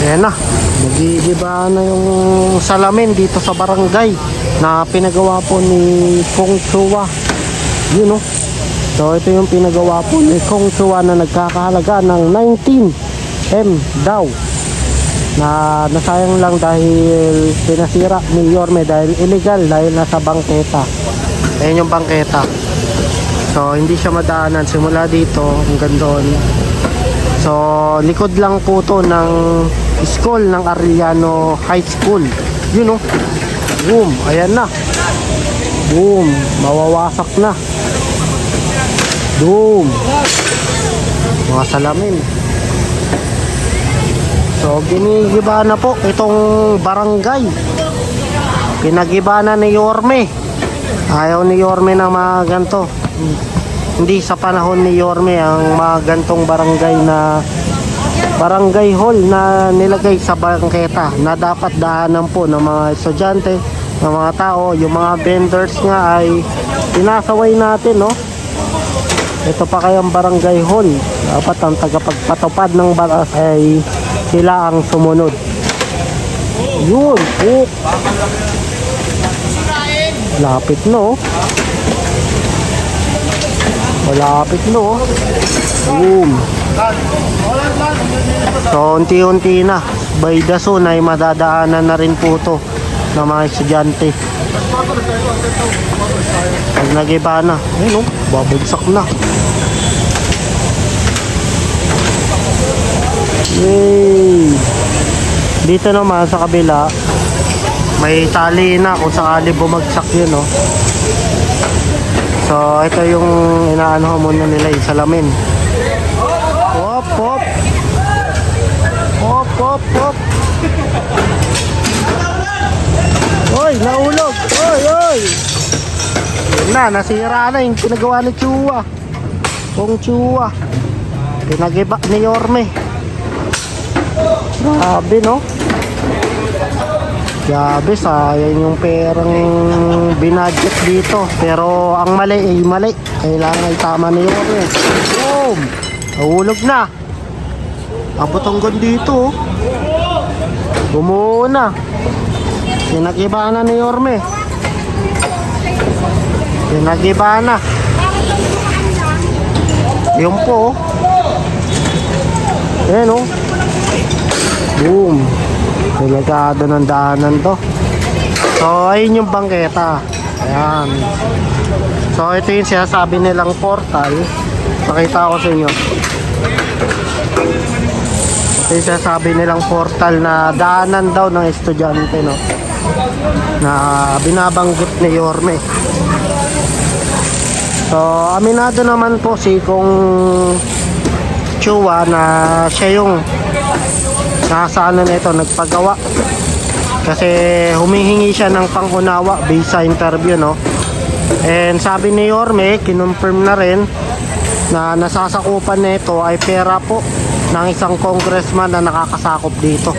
Ayan na, nagigiba na yung salamin dito sa barangay na pinagawa po ni Kong Chua. Yun o. So ito yung pinagawa po ni Kong Chua na nagkakahalaga ng 19M daw. Na nasayang lang dahil pinasira ni Yorme dahil illegal dahil nasa bangketa. Ayan yung bangketa. So hindi siya madaanan simula dito hanggang doon. So likod lang po to ng school ng Arellano High School. Yun o. Boom. Ayan na. Boom. Mawawasak na. Boom. Mga salamin. So ginigiba na po itong barangay. Pinagiba na ni Yorme. Ayaw ni Yorme na mga ganito. Hindi sa panahon ni Yorme ang mga gantong barangay na barangay hall na nilagay sa bangketa na dapat daanan po ng mga estudyante, ng mga tao. Yung mga vendors nga ay pinasaway natin, no? Ito pa kayang barangay hall. Dapat ang tagapagpatupad ng batas ay sila ang sumunod. Yun, oh. Lapit, no? Malapit, no? Boom. So unti-unti na by the soon ay madadaanan na rin po to ng mga estudyante. Pag nagiba na, ayun o, babagsak na. Yay! Dito naman sa kabila may tali na kung sakali bumagsak yun, no? So ito yung inaano muna nila yung salamin. Hop hop. Hop hop hop. Oy, naulog. Oy, oy. Yun na, nasira na yung pinagawa ni Chua. Kong Chua. Pinagiba ni Yorme. Grabe, no? Grabe, sayang yung perang binadget dito. Pero ang mali ay mali. Kailangan itama ni Yorme. Boom! Nahulog na. Abot hanggang dito. Bumuo na. Pinagiba na ni Yorme. Pinagiba na. Yun po. Ayan o. Boom. Delikado ng daanan to. So ayun yung bangketa. Ayan. So ito yung sinasabi nilang portal. Pakita ko sa inyo. Ito yung sinasabi nilang portal na daanan daw ng estudyante, no? Na binabanggit ni Yorme. So aminado naman po si Kong Chua na siya yung nasa ano nito, nagpagawa. Kasi humihingi siya ng pangunawa based sa interview, no? And sabi ni Yorme, kinonfirm na rin na nasasakupan nito ay pera po ng isang congressman na nakakasakop dito.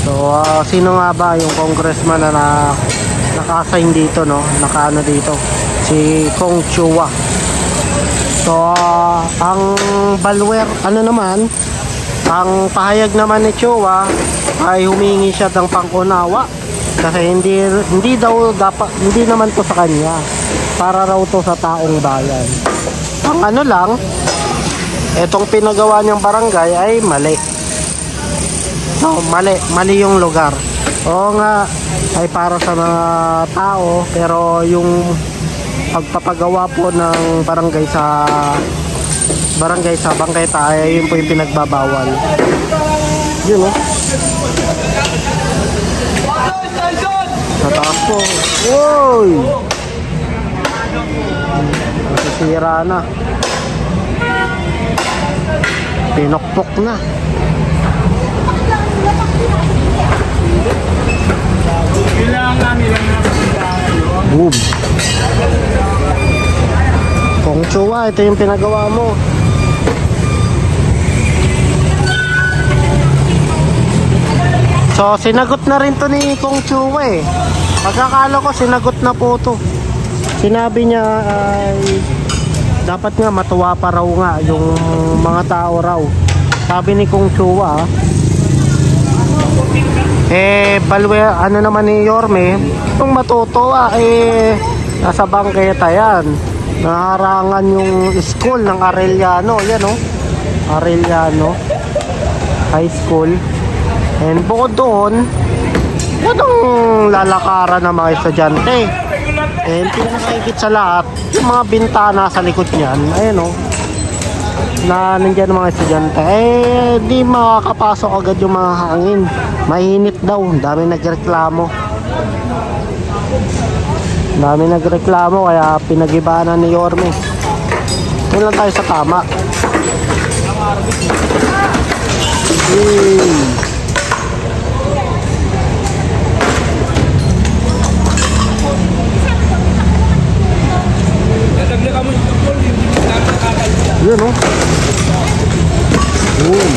So sino nga ba yung congressman na naka-assign dito, no? Nakaano dito? Si Kong Chua. So ang Balwer ano naman, ang pahayag naman ni Chua ay humingi siya ng pangunawa kasi hindi daw dapat, hindi naman to sa kanya, para raw to sa taong bayan. Ang ano lang, etong pinagawa niyang barangay ay mali. No, mali yung lugar. Oo nga, ay para sa mga tao, pero yung pagpapagawa po ng barangay sa bangketa ay yun po yung pinagbabawal. Yun, no? Sa taas po. Uy! Nasisira na. Pinokpok na. Boom. Kong Chua, ito yung pinagawa mo. So sinagot na rin to ni Kong Chua eh. Pagkakala ko sinagot na po to. Sinabi niya ay dapat nga matuwa pa raw nga yung mga tao raw. Sabi ni Kong Chua. Balwe, ano naman ni Yorme, kung matutuwa, nasa bangketa yan. Naharangan yung school ng Arellano, yan o. Arellano High School. And bukod doon, yan ang lalakaran ng mga estudyante. And pinakahigit sa lahat, yung mga bintana sa likod niyan, ayan o, na nandiyan mga estudyante, di makakapasok agad yung mga hangin. Mainit daw, dami nagreklamo. Dami nagreklamo, kaya pinag-ibanan ni Yorme. Doon lang tayo sa tama. Yun o. Yun.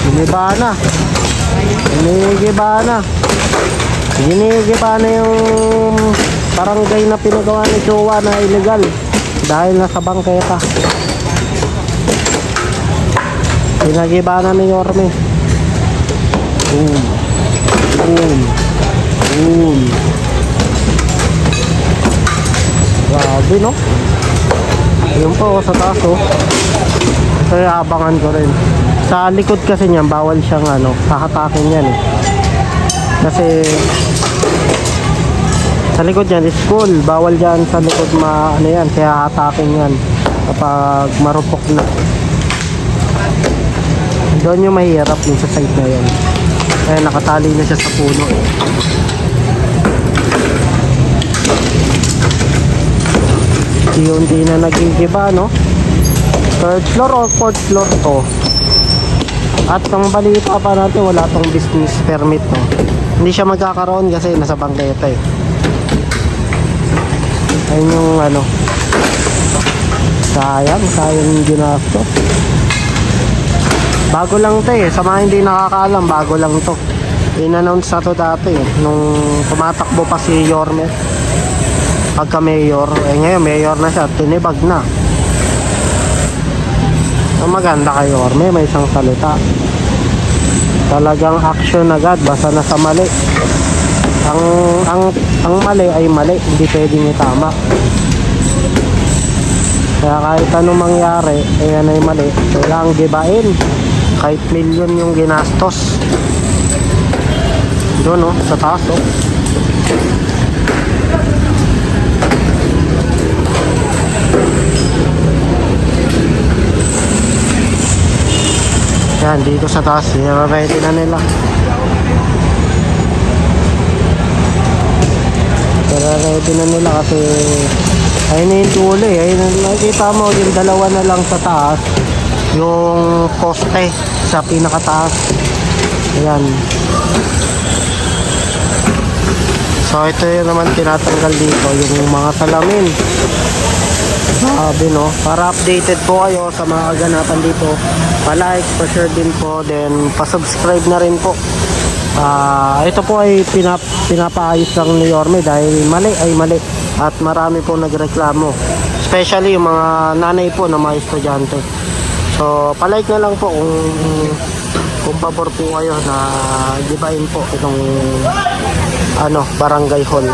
Giniba na. Ginigiba na yung barangay na pinagawa ni Jowa na illegal dahil nasa bangketa. Pinagiba na ni Yorme. Grabe no. Ayun po sa taas oh. Kaya abangan ko rin. Sa likod kasi niyan bawal siyang hahatakin yan eh. Kasi sa likod yan is school, bawal dyan sa likod yan, kaya hatakin yan kapag marupok na. Doon yung mahirap yung sa side na yan. Kaya nakatali na siya sa puno eh. Hindi na nagigiba no. Third floor or fourth floor to. At ang balita pa natin, wala tong business permit no. Hindi siya magkakaroon kasi nasa bangketa eh. Ayun yung sayang yung ginastos. Bago lang to eh, sa mga hindi nakakaalam, bago lang to. In-announce na to dati eh, nung tumatakbo pa si Yorme pagka mayor. Ngayon mayor na siya, tinibag na. Ang maganda kay Yorme, may isang salita, talagang action agad basta nasa mali. Ang mali ay mali, hindi pwedeng itama. Kaya kahit anong mangyari, ayan ay mali, kailangang gibain kahit milyon yung ginastos. Doon oh, sa taas oh. Yan, dito sa taas, ready na nila. Pero ready na nila kasi ayun na yung tuloy. Ayun, nakikita mo yung dalawa na lang sa taas, yung poste sa pinakataas. Ayan. So ito yung naman tinatanggal dito, yung mga salamin. Sabi no, para updated po kayo sa mga kaganapan dito, pa-like, pa-share din po, then pa-subscribe na rin po. Ito po ay pinapaayos lang ni Yorme dahil mali ay mali at marami po nagreklamo, especially yung mga nanay po na mga estudyante. So pa-like na lang po kung pabor po kayo na gibain po itong barangay hall.